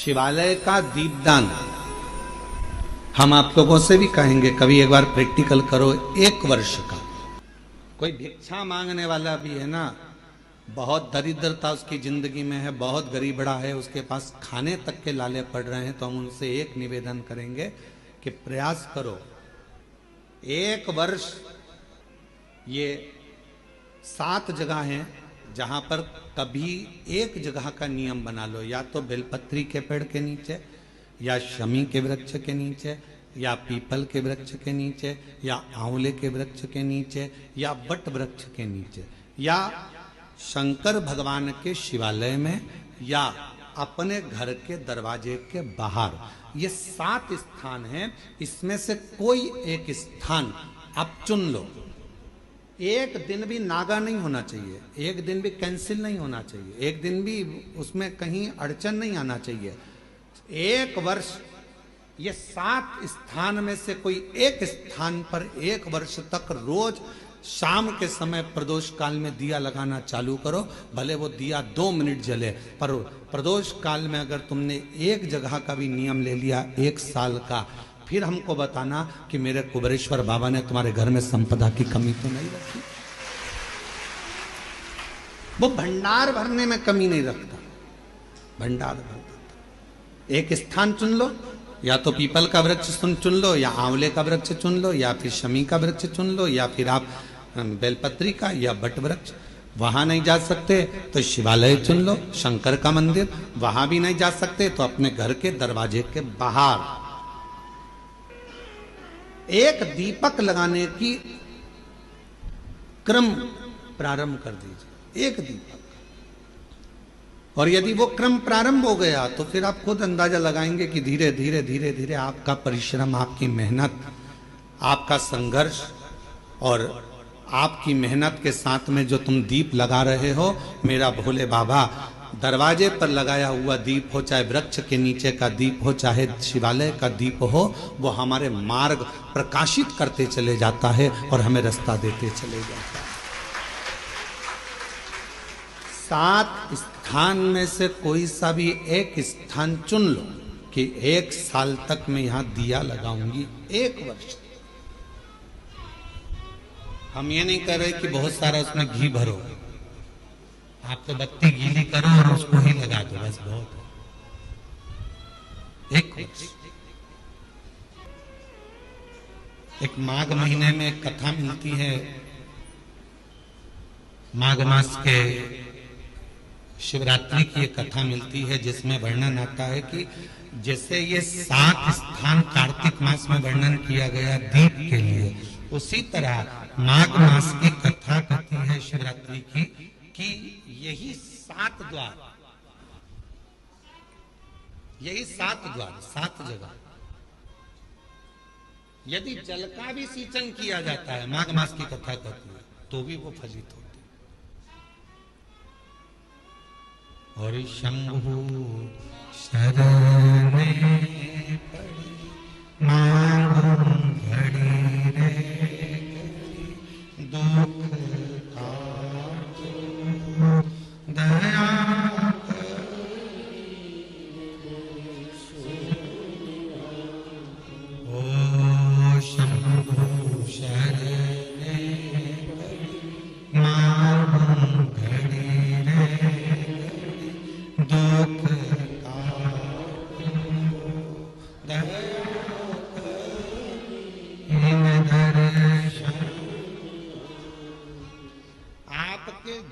शिवालय का दीपदान हम आप लोगों से भी कहेंगे, कभी एक बार प्रैक्टिकल करो। 1 वर्ष का कोई भिक्षा मांगने वाला भी है ना, बहुत दरिद्रता उसकी जिंदगी में है, बहुत गरीबड़ा है, उसके पास खाने तक के लाले पड़ रहे हैं, तो हम उनसे एक निवेदन करेंगे कि प्रयास करो 1 वर्ष। ये 7 जगह हैं जहां पर कभी एक जगह का नियम बना लो, या तो बेलपत्री के पेड़ के नीचे, या शमी के वृक्ष के नीचे, या पीपल के वृक्ष के नीचे, या आंवले के वृक्ष के नीचे, या बट वृक्ष के नीचे, या शंकर भगवान के शिवालय में, या अपने घर के दरवाजे के बाहर। ये 7 स्थान हैं, इसमें से कोई एक स्थान आप चुन लो। एक दिन भी नागा नहीं होना चाहिए, एक दिन भी कैंसिल नहीं होना चाहिए, एक दिन भी उसमें कहीं अड़चन नहीं आना चाहिए। 1 वर्ष ये 7 स्थान में से कोई एक स्थान पर 1 वर्ष तक रोज शाम के समय प्रदोष काल में दिया लगाना चालू करो। भले वो दिया 2 मिनट जले, पर प्रदोष काल में अगर तुमने एक जगह का भी नियम ले लिया 1 साल का, फिर हमको बताना कि मेरे कुबेरेश्वर बाबा ने तुम्हारे घर में संपदा की कमी तो नहीं रखी। वो भंडार भरने में कमी नहीं रखता, भंडार भरता। एक स्थान चुन लो, या तो पीपल का वृक्ष चुन लो, या आंवले का वृक्ष चुन लो, या फिर शमी का वृक्ष चुन लो, या फिर आप बेलपत्री का या बट वृक्ष। वहां नहीं जा सकते तो शिवालय चुन लो, शंकर का मंदिर। वहां भी नहीं जा सकते तो अपने घर के दरवाजे के बाहर एक दीपक लगाने की क्रम प्रारंभ कर दीजिए, एक दीपक। और यदि वो क्रम प्रारंभ हो गया तो फिर आप खुद अंदाजा लगाएंगे कि धीरे धीरे धीरे धीरे आपका परिश्रम, आपकी मेहनत, आपका संघर्ष और आपकी मेहनत के साथ में जो तुम दीप लगा रहे हो, मेरा भोले बाबा दरवाजे पर लगाया हुआ दीप हो, चाहे वृक्ष के नीचे का दीप हो, चाहे शिवालय का दीप हो, वो हमारे मार्ग प्रकाशित करते चले जाता है और हमें रास्ता देते चले जाता है। 7 स्थान में से कोई सा भी एक स्थान चुन लो कि 1 साल तक मैं यहां दिया लगाऊंगी, 1 वर्ष। हम ये नहीं कर रहे कि बहुत सारा उसमें घी भरो, आप तो बत्ती गीली करो और उसको ही लगा दो, बस बहुत है। 1 वर्ष। एक माघ महीने में एक कथा मिलती है, माघ मास के शिवरात्रि की एक कथा मिलती है, जिसमें वर्णन आता है कि जैसे ये 7 स्थान कार्तिक मास में वर्णन किया गया दीप के लिए, उसी तरह माघ मास की कथा कहती है शिवरात्रि की कि यही 7 द्वार, यही 7 द्वार, 7 जगह यदि जल का भी सिंचन किया जाता है, माघ मास की कथा कहती है, तो भी वो फलित होती। और शंभु शरण पड़ी मांग घड़ी रे दुख दया ओ शंभु शरण मां घड़ी रे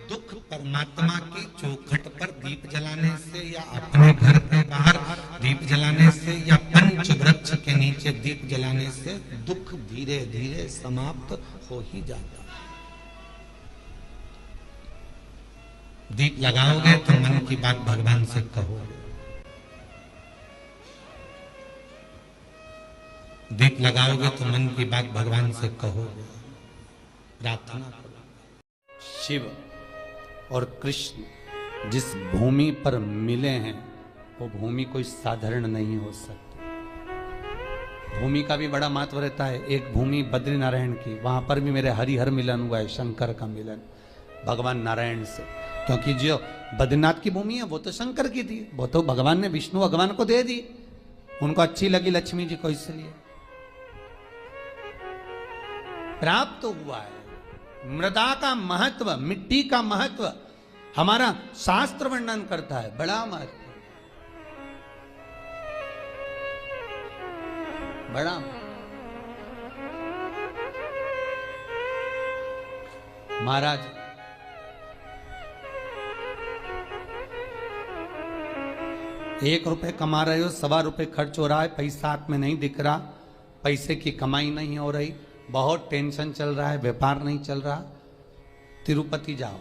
दुख परमात्मा की चौखट पर दीप जलाने से, या अपने घर के बाहर दीप जलाने से, या पंच वृक्ष के नीचे दीप जलाने से दुख धीरे धीरे समाप्त हो ही जाता है। दीप लगाओगे तो मन की बात भगवान से कहोगे, दीप लगाओगे तो मन की बात भगवान से कहोगे, प्रार्थना करो। शिव और कृष्ण जिस भूमि पर मिले हैं, वो भूमि कोई साधारण नहीं हो सकती। भूमि का भी बड़ा महत्व रहता है। एक भूमि बद्रीनारायण की, वहां पर भी मेरे हरिहर मिलन हुआ है, शंकर का मिलन भगवान नारायण से। क्योंकि जो बद्रीनाथ की भूमि है वो तो शंकर की थी, वो तो भगवान ने विष्णु भगवान को दे दी, उनको अच्छी लगी लक्ष्मी जी को, इसलिए प्राप्त तो हुआ है। मृदा का महत्व, मिट्टी का महत्व हमारा शास्त्र वर्णन करता है, बड़ा महत्व, बड़ा। महाराज ₹1 कमा रहे हो, ₹1.25 खर्च हो रहा है, पैसा हाथ में नहीं दिख रहा, पैसे की कमाई नहीं हो रही, बहुत टेंशन चल रहा है, व्यापार नहीं चल रहा, तिरुपति जाओ।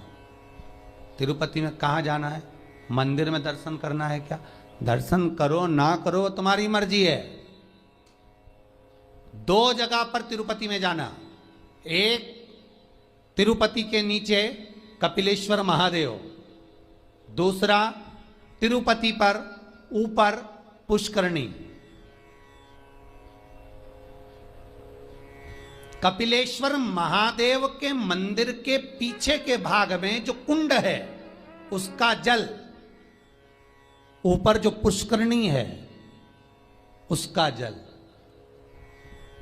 तिरुपति में कहाँ जाना है? मंदिर में दर्शन करना है क्या? दर्शन करो ना करो तुम्हारी मर्जी है। 2 जगह पर तिरुपति में जाना, एक तिरुपति के नीचे कपिलेश्वर महादेव, दूसरा तिरुपति पर ऊपर पुष्करणी। कपिलेश्वर महादेव के मंदिर के पीछे के भाग में जो कुंड है उसका जल, ऊपर जो पुष्करणी है उसका जल।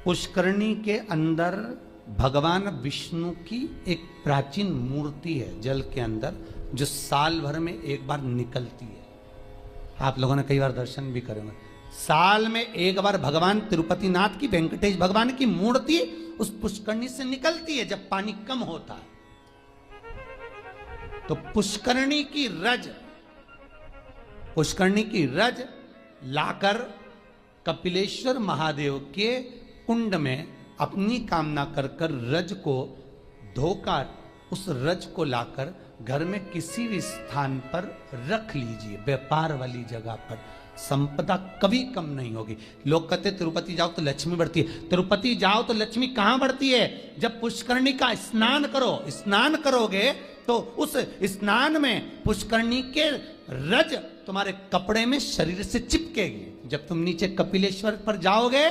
पुष्करणी के अंदर भगवान विष्णु की एक प्राचीन मूर्ति है जल के अंदर, जो साल भर में एक बार निकलती है। आप लोगों ने कई बार दर्शन भी करे होंगे। साल में एक बार भगवान तिरुपति नाथ की, वेंकटेश भगवान की मूर्ति उस पुष्करणी से निकलती है जब पानी कम होता है। तो पुष्करणी की रज लाकर कपिलेश्वर महादेव के कुंड में अपनी कामना कर कर रज को धोकर, उस रज को लाकर घर में किसी भी स्थान पर रख लीजिए, व्यापार वाली जगह पर, संपदा कभी कम नहीं होगी। लोग कहते तिरुपति जाओ तो लक्ष्मी बढ़ती है। तिरुपति जाओ तो लक्ष्मी कहां बढ़ती है? जब पुष्करणी का स्नान करो। स्नान करोगे तो उस स्नान में पुष्करणी के रज तुम्हारे कपड़े में शरीर से चिपकेगी। जब तुम नीचे कपिलेश्वर पर जाओगे,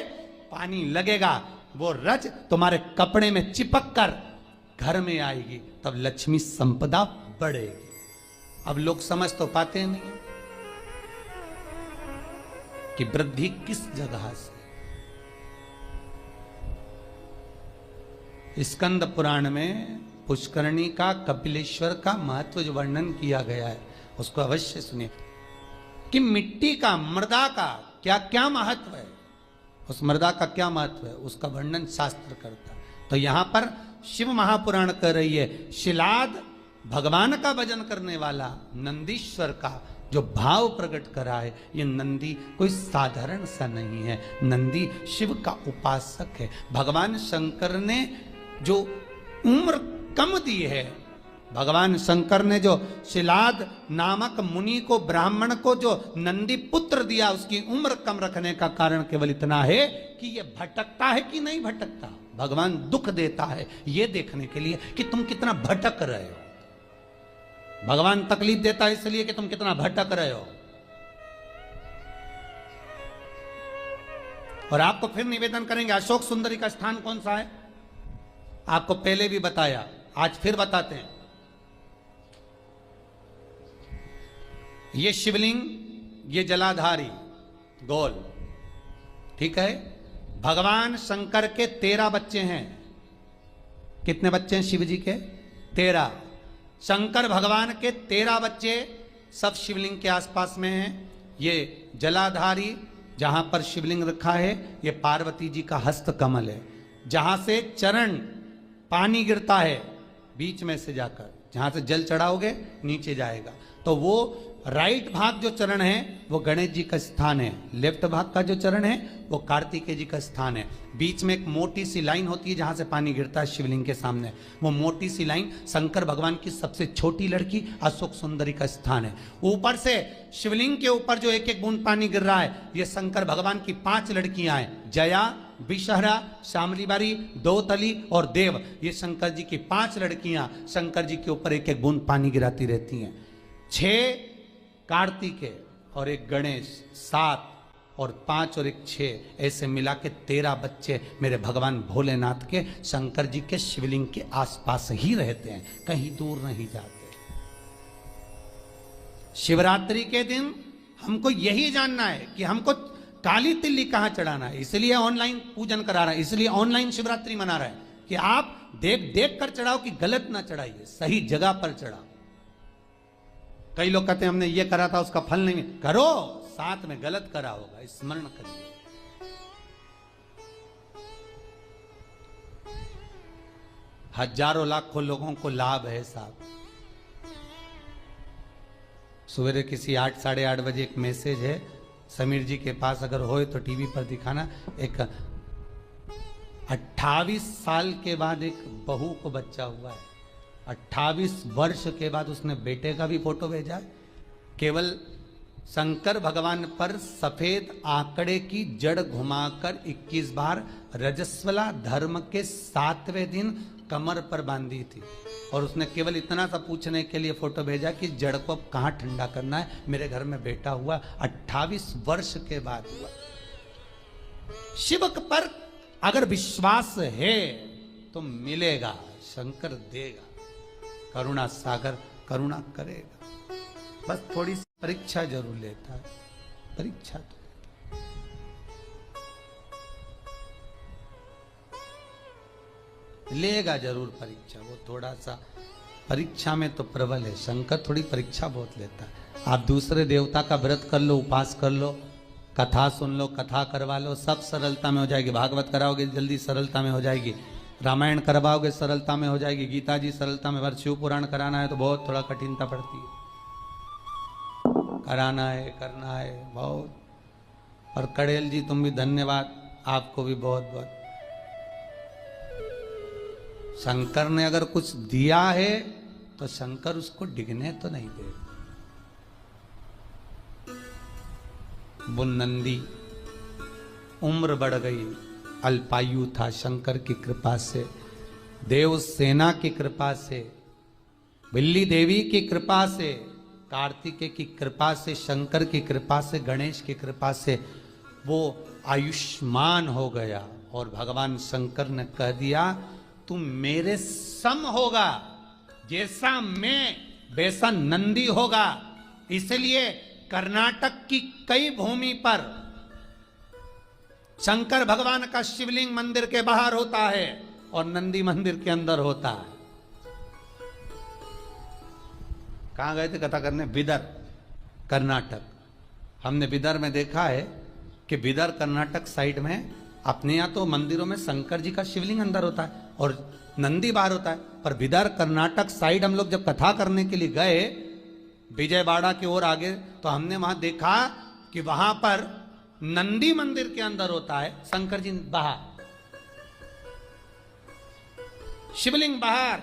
पानी लगेगा, वो रज तुम्हारे कपड़े में चिपक कर घर में आएगी, तब लक्ष्मी संपदा बढ़ेगी। अब लोग समझ तो पाते नहीं कि वृद्धि किस जगह से। स्कंद पुराण में पुष्करणी का, कपिलेश्वर का महत्व जो वर्णन किया गया है उसको अवश्य सुनिए कि मिट्टी का, मृदा का क्या क्या महत्व है, उस मृदा का क्या महत्व है, उसका वर्णन शास्त्र करता है। तो यहां पर शिव महापुराण कर रही है, शिलाद भगवान का भजन करने वाला नंदीश्वर का जो भाव प्रकट करा है, ये नंदी कोई साधारण सा नहीं है, नंदी शिव का उपासक है। भगवान शंकर ने जो उम्र कम दी है, भगवान शंकर ने जो शिलाद नामक मुनि को, ब्राह्मण को जो नंदी पुत्र दिया, उसकी उम्र कम रखने का कारण केवल इतना है कि ये भटकता है कि नहीं भटकता। भगवान दुख देता है ये देखने के लिए कि तुम कितना भटक रहे हो। भगवान तकलीफ देता है इसलिए कि तुम कितना भटक रहे हो। और आपको फिर निवेदन करेंगे, अशोक सुंदरी का स्थान कौन सा है? आपको पहले भी बताया, आज फिर बताते हैं। ये शिवलिंग, ये जलाधारी गोल, ठीक है। भगवान शंकर के 13 बच्चे हैं। कितने बच्चे हैं शिव जी के? 13। शंकर भगवान के 13 बच्चे सब शिवलिंग के आसपास में हैं। ये जलाधारी जहां पर शिवलिंग रखा है, ये पार्वती जी का हस्त कमल है, जहां से चरण पानी गिरता है बीच में से जाकर, जहां से जल चढ़ाओगे नीचे जाएगा। तो वो राइट भाग जो चरण है वो गणेश जी का स्थान है, लेफ्ट भाग का जो चरण है वो कार्तिकेय जी का स्थान है। बीच में एक मोटी सी लाइन होती है जहां से पानी गिरता है शिवलिंग के सामने, वो मोटी सी लाइन शंकर भगवान की सबसे छोटी लड़की अशोक सुंदरी का स्थान है। ऊपर से शिवलिंग के ऊपर जो एक एक बूंद पानी गिर रहा है, ये शंकर भगवान की 5 लड़कियां हैं, जया, विषहरा, शामलीबारी, दोतली और देव। ये शंकर जी की 5 लड़कियां शंकर जी के ऊपर एक एक बूंद पानी गिराती रहती हैं। 6 कार्तिकेय और एक गणेश, 7 और 5 और एक 6, ऐसे मिला के 13 बच्चे मेरे भगवान भोलेनाथ के शंकर जी के शिवलिंग के आसपास ही रहते हैं, कहीं दूर नहीं जाते। शिवरात्रि के दिन हमको यही जानना है कि हमको काली तिल्ली कहां चढ़ाना है, इसलिए ऑनलाइन पूजन करा रहा है, इसलिए ऑनलाइन शिवरात्रि मना रहा है कि आप देख देख कर चढ़ाओ कि गलत ना चढ़ाइए, सही जगह पर चढ़ाओ। कई लोग कहते हैं हमने ये करा था उसका फल नहीं, करो, साथ में गलत करा होगा, स्मरण करिए। हजारों लाखों लोगों को लाभ है साहब। सवेरे किसी 8 साढ़े 8 बजे एक मैसेज है, समीर जी के पास अगर होए तो टीवी पर दिखाना। एक 28 साल के बाद एक बहू को बच्चा हुआ है, 28 वर्ष के बाद उसने बेटे का भी फोटो भेजा है। केवल शंकर भगवान पर सफेद आंकड़े की जड़ घुमाकर 21 बार रजस्वला धर्म के 7वें दिन कमर पर बांधी थी, और उसने केवल इतना सा पूछने के लिए फोटो भेजा कि जड़ को अब कहां ठंडा करना है, मेरे घर में बेटा हुआ, 28 वर्ष के बाद हुआ। शिव पर अगर विश्वास है तो मिलेगा, शंकर देगा, करुणा सागर करुणा करेगा। बस थोड़ी सी परीक्षा जरूर लेता है, परीक्षा तो लेगा जरूर परीक्षा। वो थोड़ा सा परीक्षा में तो प्रबल है, शंकर थोड़ी परीक्षा बहुत लेता है। आप दूसरे देवता का व्रत कर लो, उपास कर लो, कथा सुन लो, कथा करवा लो, सब सरलता में हो जाएगी। भागवत कराओगे जल्दी सरलता में हो जाएगी, रामायण करवाओगे सरलता में हो जाएगी, गीता जी सरलता में। शिव पुराण कराना है तो बहुत थोड़ा कठिनता पड़ती है, कराना है, करना है बहुत। और कड़ेल जी तुम भी धन्यवाद, आपको भी बहुत बहुत। शंकर ने अगर कुछ दिया है तो शंकर उसको डिगने तो नहीं दे। वो नंदी उम्र बढ़ गई, अल्पायु था, शंकर की कृपा से, देव सेना की कृपा से, बिल्ली देवी की कृपा से, कार्तिकेय की कृपा से, शंकर की कृपा से, गणेश की कृपा से वो आयुष्मान हो गया। और भगवान शंकर ने कह दिया तू मेरे सम होगा, जैसा मैं वैसा नंदी होगा। इसलिए कर्नाटक की कई भूमि पर शंकर भगवान का शिवलिंग मंदिर के बाहर होता है और नंदी मंदिर के अंदर होता है। कहां गए थे कथा करने? बिदर, कर्नाटक। हमने बिदर में देखा है कि बिदर कर्नाटक साइड में अपने यहाँ तो मंदिरों में शंकर जी का शिवलिंग अंदर होता है और नंदी बाहर होता है, पर बिदर कर्नाटक साइड हम लोग जब कथा करने के लिए गए विजयवाड़ा की ओर आगे, तो हमने वहां देखा कि वहां पर नंदी मंदिर के अंदर होता है, शंकर जी बाहर, शिवलिंग बाहर,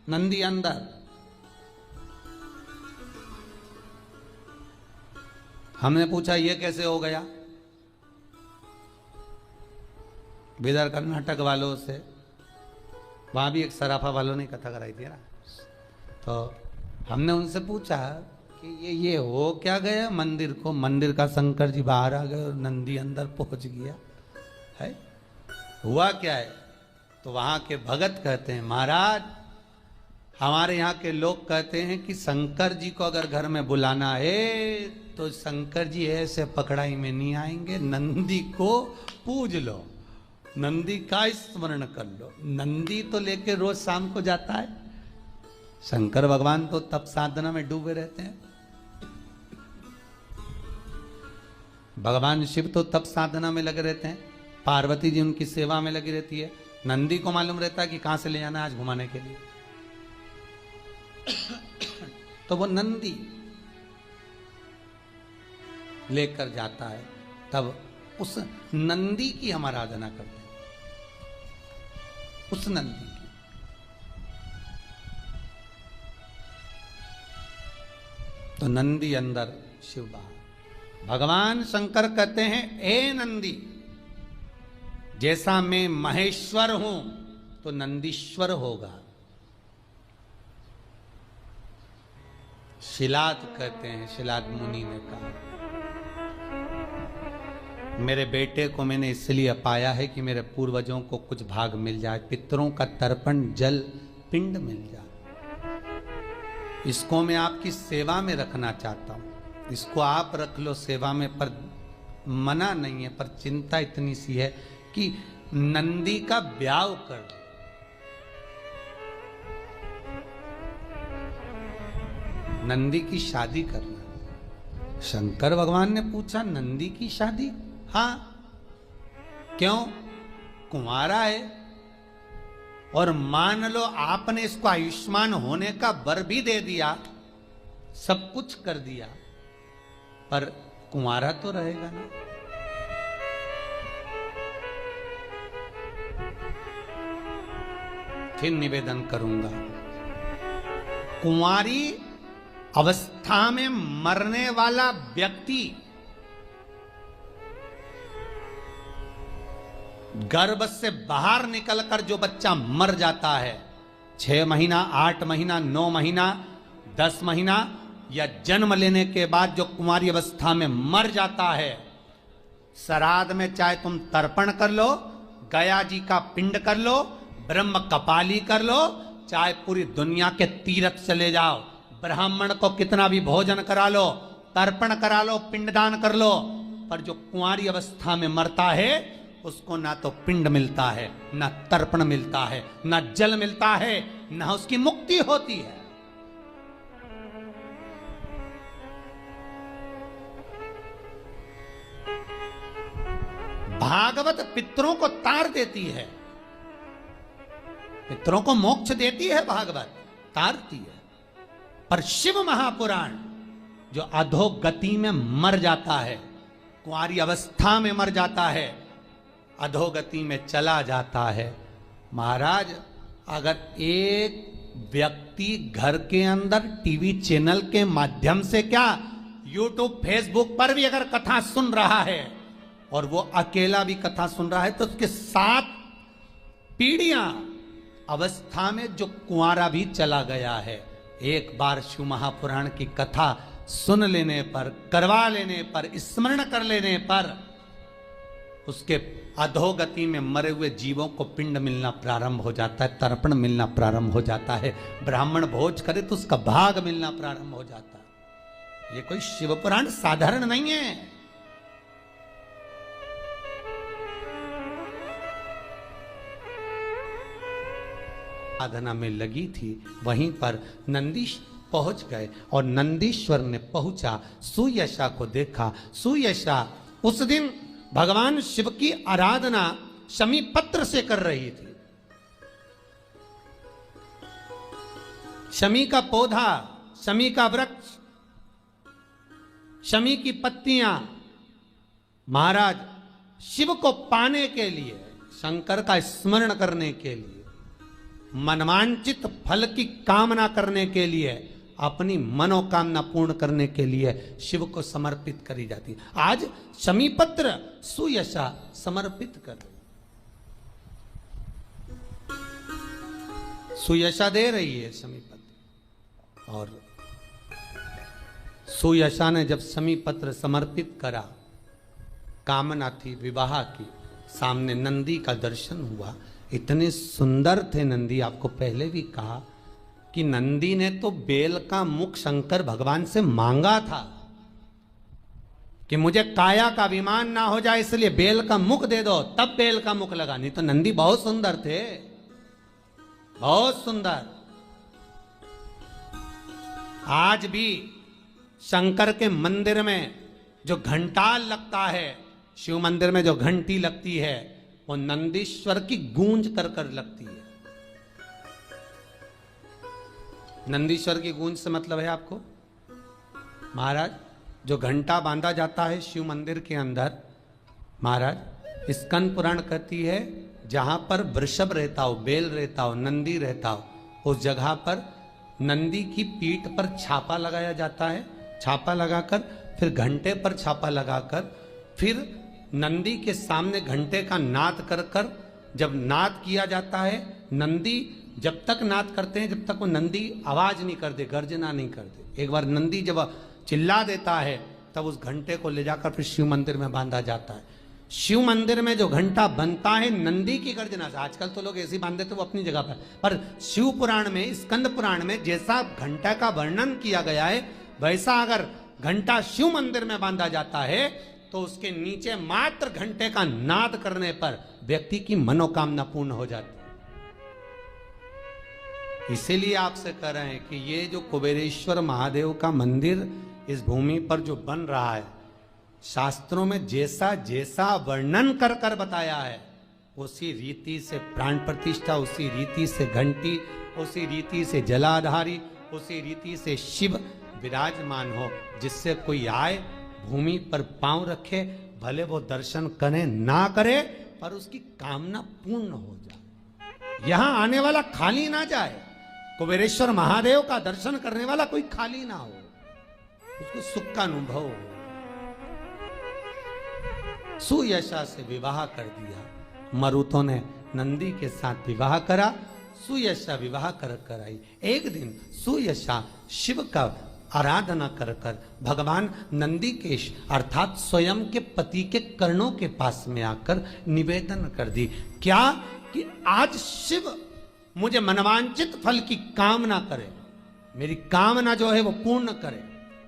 नंदी अंदर। हमने पूछा ये कैसे हो गया बिदर कर्नाटक वालों से। वहां भी एक सराफा वालों ने कथा कराई थी ना, तो हमने उनसे पूछा कि ये हो क्या गया मंदिर को? मंदिर का शंकर जी बाहर आ गए और नंदी अंदर पहुंच गया है, हुआ क्या है? तो वहां के भगत कहते हैं महाराज हमारे यहाँ के लोग कहते हैं कि शंकर जी को अगर घर में बुलाना है तो शंकर जी ऐसे पकड़ाई में नहीं आएंगे, नंदी को पूज लो, नंदी का स्मरण कर लो। नंदी तो लेके रोज शाम को जाता है, शंकर भगवान तो तप साधना में डूबे रहते हैं, भगवान शिव तो तप साधना में लगे रहते हैं, पार्वती जी उनकी सेवा में लगी रहती है। नंदी को मालूम रहता है कि कहां से ले जाना है आज घुमाने के लिए, तो वो नंदी लेकर जाता है, तब उस नंदी की हम आराधना करते हैं, उस नंदी की। तो नंदी अंदर, शिव बाहर। भगवान शंकर कहते हैं ए नंदी, जैसा मैं महेश्वर हूं तो नंदीश्वर होगा। शिलाद कहते हैं, शिलाद मुनि ने कहा मेरे बेटे को मैंने इसलिए पाया है कि मेरे पूर्वजों को कुछ भाग मिल जाए, पितरों का तर्पण जल पिंड मिल जाए। इसको मैं आपकी सेवा में रखना चाहता हूं, इसको आप रख लो सेवा में, पर मना नहीं है, पर चिंता इतनी सी है कि नंदी का ब्याह कर दो। नंदी की शादी करना। शंकर भगवान ने पूछा नंदी की शादी? हाँ। क्यों? कुंवारा है, और मान लो आपने इसको आयुष्मान होने का वर भी दे दिया, सब कुछ कर दिया, पर कुंवारा तो रहेगा ना। फिर निवेदन करूंगा, कुंवारी अवस्था में मरने वाला व्यक्ति गर्भ से बाहर निकलकर जो बच्चा मर जाता है, 6 महीना, 8 महीना, 9 महीना, 10 महीना या जन्म लेने के बाद जो कुंवारी अवस्था में मर जाता है, श्राद्ध में चाहे तुम तर्पण कर लो, गया जी का पिंड कर लो, ब्रह्म कपाली कर लो, चाहे पूरी दुनिया के तीर्थ चले जाओ, ब्राह्मण को कितना भी भोजन करा लो, तर्पण करा लो, पिंडदान कर लो, पर जो कुंवारी अवस्था में मरता है उसको ना तो पिंड मिलता है, ना तर्पण मिलता है, ना जल मिलता है, ना उसकी मुक्ति होती है। भागवत पितरों को तार देती है, पितरों को मोक्ष देती है, भागवत तारती है, पर शिव महापुराण जो अधोगति में मर जाता है, कुंवारी अवस्था में मर जाता है, अधोगति में चला जाता है। महाराज, अगर एक व्यक्ति घर के अंदर टीवी चैनल के माध्यम से क्या, यूट्यूब फेसबुक पर भी अगर कथा सुन रहा है, और वो अकेला भी कथा सुन रहा है, तो उसके 7 पीढ़ियां अवस्था में जो कुंवारा भी चला गया है, एक बार शिव महापुराण की कथा सुन लेने पर, करवा लेने पर, स्मरण कर लेने पर उसके अधोगति में मरे हुए जीवों को पिंड मिलना प्रारंभ हो जाता है, तर्पण मिलना प्रारंभ हो जाता है, ब्राह्मण भोज करे तो उसका भाग मिलना प्रारंभ हो जाता है। ये कोई शिव पुराण साधारण नहीं है। साधना में लगी थी, वहीं पर नंदीश पहुंच गए, और नंदीश्वर ने पहुंचा, सुयशा को देखा। सुयशा उस दिन भगवान शिव की आराधना शमी पत्र से कर रही थी। शमी का पौधा, शमी का वृक्ष, शमी की पत्तियां महाराज शिव को पाने के लिए, शंकर का स्मरण करने के लिए, मनवांचित फल की कामना करने के लिए, अपनी मनोकामना पूर्ण करने के लिए शिव को समर्पित करी जाती। आज शमीपत्र सुयशा समर्पित कर, सुयशा दे रही है शमीपत्र। और सुयशा ने जब शमीपत्र समर्पित करा, कामना थी विवाह की, सामने नंदी का दर्शन हुआ। इतने सुंदर थे नंदी, आपको पहले भी कहा कि नंदी ने तो बेल का मुख शंकर भगवान से मांगा था कि मुझे काया का अभिमान ना हो जाए, इसलिए बेल का मुख दे दो, तब बेल का मुख लगा। नहीं तो नंदी बहुत सुंदर थे, बहुत सुंदर। आज भी शंकर के मंदिर में जो घंटाल लगता है, शिव मंदिर में जो घंटी लगती है, वो नंदीश्वर की गूंज कर कर लगती है। नंदीश्वर की गूंज से मतलब है आपको महाराज, जो घंटा बांधा जाता है शिव मंदिर के अंदर, महाराज स्कंद पुराण कहती है जहां पर वृषभ रहता हो, बेल रहता हो, नंदी रहता हो, उस जगह पर नंदी की पीठ पर छापा लगाया जाता है। छापा लगाकर फिर घंटे पर छापा लगाकर फिर नंदी के सामने घंटे का नाद कर कर जब नाद किया जाता है, नंदी जब तक नाद करते हैं जब तक वो नंदी आवाज नहीं कर दे, गर्जना नहीं कर दे। एक बार नंदी जब चिल्ला देता है तब उस घंटे को ले जाकर फिर शिव मंदिर में बांधा जाता है। शिव मंदिर में जो घंटा बनता है नंदी की गर्जना से, आजकल तो लोग ऐसे बांध देते वो अपनी जगह पर शिव पुराण में, स्कंद पुराण में जैसा घंटा का वर्णन किया गया है वैसा अगर घंटा शिव मंदिर में बांधा जाता है तो उसके नीचे मात्र घंटे का नाद करने पर व्यक्ति की मनोकामना पूर्ण हो जाती है। इसीलिए आपसे कह रहे हैं कि ये जो कुबेरेश्वर महादेव का मंदिर इस भूमि पर जो बन रहा है, शास्त्रों में जैसा जैसा वर्णन कर कर बताया है उसी रीति से प्राण प्रतिष्ठा, उसी रीति से घंटी, उसी रीति से जलाधारी, उसी रीति से शिव विराजमान हो, जिससे कोई आए भूमि पर पांव रखे, भले वो दर्शन करे ना करे पर उसकी कामना पूर्ण हो जाए। यहां आने वाला खाली ना जाए, कुबेरेश्वर महादेव का दर्शन करने वाला कोई खाली ना हो, उसको सुख का अनुभव हो। सुयशा से विवाह कर दिया, मरुतों ने नंदी के साथ विवाह करा, सुयशा विवाह कर आई। एक दिन सुयशा शिव का आराधना कर भगवान नंदीकेश अर्थात स्वयं के पति के कर्णों के पास में आकर निवेदन कर दी, क्या कि आज शिव मुझे मनवांचित फल की कामना करे, मेरी कामना जो है वो पूर्ण करे।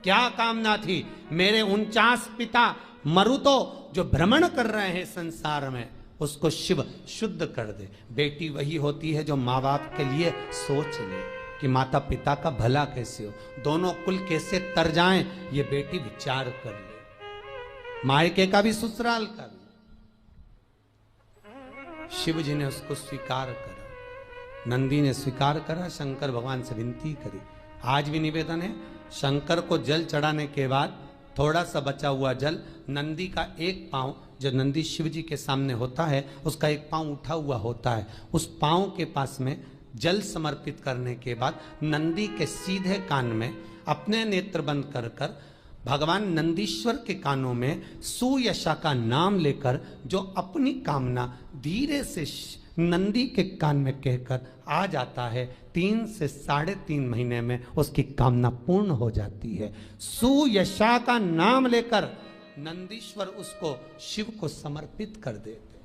क्या कामना थी? मेरे 49 पिता मरुतो जो भ्रमण कर रहे हैं संसार में उसको शिव शुद्ध कर दे। बेटी वही होती है जो माँ बाप के लिए सोच ले कि माता पिता का भला कैसे हो, दोनों कुल कैसे तर जाएं, ये बेटी विचार कर ले, मायके का भी ससुराल का भी। शिव जी ने उसको स्वीकार करा, नंदी ने स्वीकार करा, शंकर भगवान से विनती करी। आज भी निवेदन है, शंकर को जल चढ़ाने के बाद थोड़ा सा बचा हुआ जल नंदी का एक पांव, जो नंदी शिव जी के सामने होता है उसका एक पांव उठा हुआ होता है, उस पांव के पास में जल समर्पित करने के बाद नंदी के सीधे कान में अपने नेत्र बंद कर कर भगवान नंदीश्वर के कानों में सुयशा का नाम लेकर जो अपनी कामना धीरे से नंदी के कान में कहकर आ जाता है, 3 से 3.5 महीने में उसकी कामना पूर्ण हो जाती है। सुयशा का नाम लेकर नंदीश्वर उसको शिव को समर्पित कर देते।